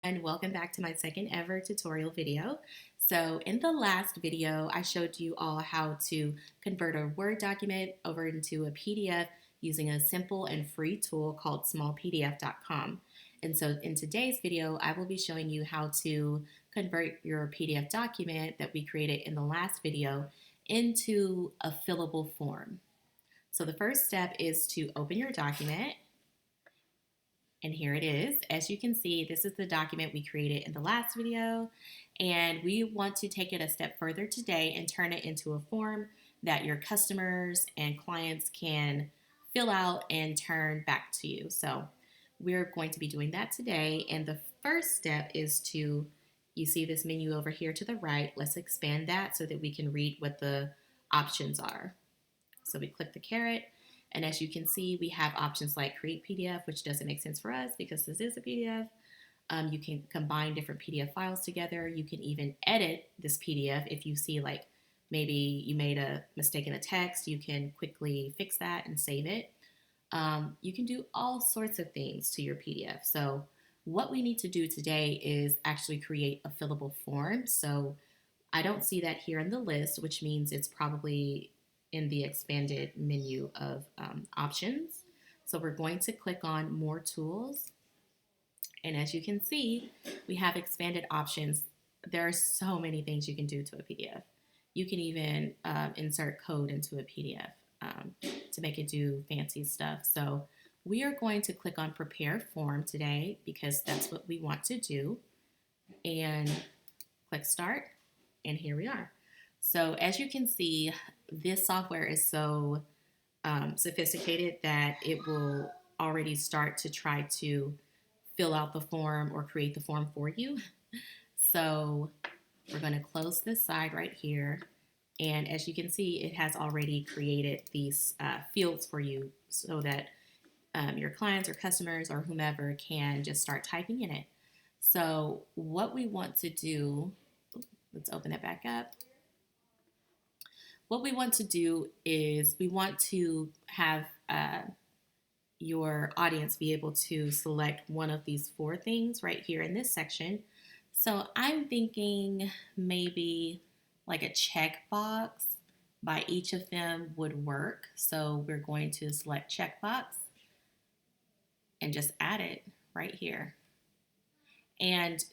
and welcome back to my second ever tutorial video. So in the last video, I showed you all how to convert a Word document over into a PDF using a simple and free tool called smallpdf.com. And so in today's video, I will be showing you how to convert your PDF document that we created in the last video into a fillable form. So the first step is to open your document. And here it is. As you can see, this is the document we created in the last video, and we want to take it a step further today and turn it into a form that your customers and clients can fill out and turn back to you. So we're going to be doing that today, and the first step is you see this menu over here to the right. Let's expand that so that we can read what the options are. So we click the caret, and as you can see, we have options like create PDF, which doesn't make sense for us because this is a PDF. You can combine different PDF files together. You can even edit this PDF if you see like maybe you made a mistake in a text. You can quickly fix that and save it. You can do all sorts of things to your PDF. So what we need to do today is actually create a fillable form. So I don't see that here in the list, which means it's probably in the expanded menu of options. So we're going to click on more tools. And as you can see, we have expanded options. There are so many things you can do to a PDF. You can even insert code into a PDF to make it do fancy stuff. So we are going to click on prepare form today because that's what we want to do. And click start. And here we are. So as you can see, this software is so sophisticated that it will already start to try to fill out the form or create the form for you. So we're going to close this side right here. And as you can see, it has already created these fields for you so that your clients or customers or whomever can just start typing in it. So what we want to do, let's open it back up. What we want to do is we want to have your audience be able to select one of these four things right here in this section. So I'm thinking maybe like a checkbox by each of them would work. So we're going to select checkbox and just add it right here. And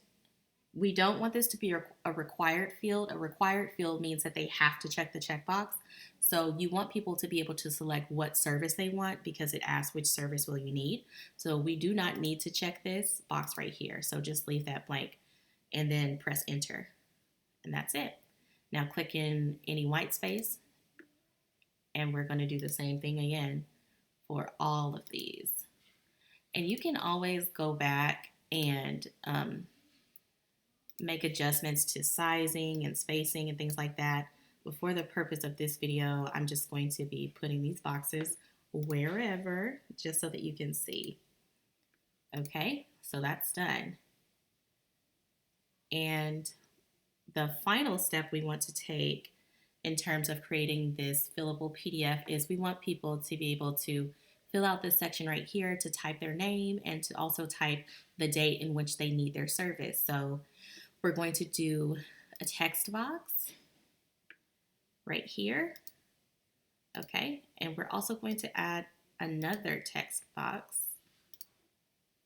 we don't want this to be a required field. A required field means that they have to check the checkbox. So you want people to be able to select what service they want because it asks which service will you need. So we do not need to check this box right here. So just leave that blank and then press enter. And that's it. Now click in any white space and we're going to do the same thing again for all of these. And you can always go back and make adjustments to sizing and spacing and things like that. But for the purpose of this video, I'm just going to be putting these boxes wherever just so that you can see. Okay, so that's done. And the final step we want to take in terms of creating this fillable PDF is we want people to be able to fill out this section right here to type their name and to also type the date in which they need their service. So we're going to do a text box right here. Okay, and we're also going to add another text box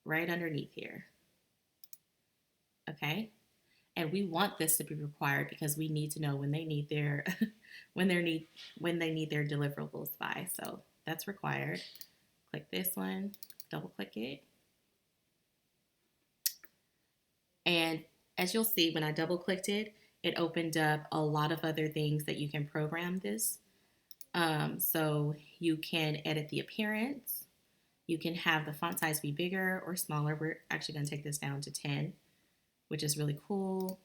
right underneath here. Okay, and we want this to be required because we need to know when they need their when they need their deliverables by. So that's required. Click this one, double click it, and as you'll see, when I double clicked it, it opened up a lot of other things that you can program this. So you can edit the appearance. You can have the font size be bigger or smaller. We're actually going to take this down to 10, which is really cool.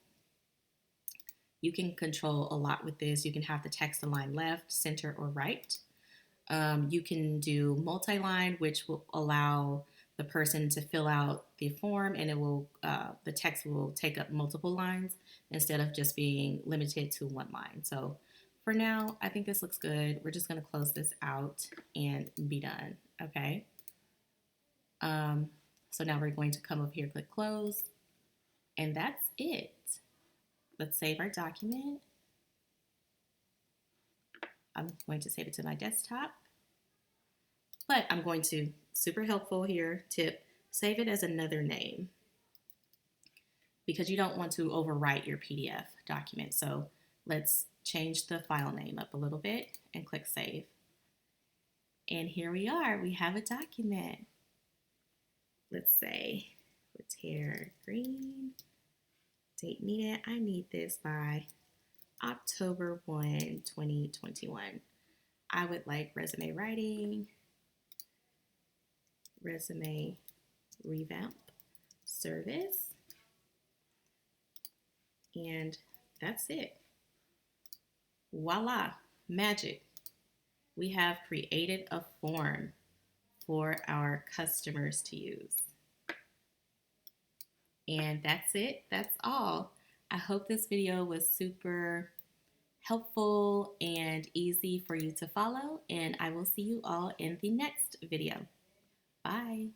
You can control a lot with this. You can have the text align left, center, or right. You can do multi-line, which will allow the person to fill out the form and it will the text will take up multiple lines instead of just being limited to one line. So for now, I think this looks good. We're just going to close this out and be done. Okay. So now we're going to come over here, click close. And that's it. Let's save our document. I'm going to save it to my desktop, but I'm going to, super helpful here, tip, save it as another name because you don't want to overwrite your PDF document. So let's change the file name up a little bit and click save. And here we are, we have a document. Let's say, Latair Green, date needed. I need this by October 1, 2021. I would like resume writing, resume revamp service, and that's it. Voila, magic. We have created a form for our customers to use. And that's it, that's all. I hope this video was super helpful and easy for you to follow, and I will see you all in the next video. Bye.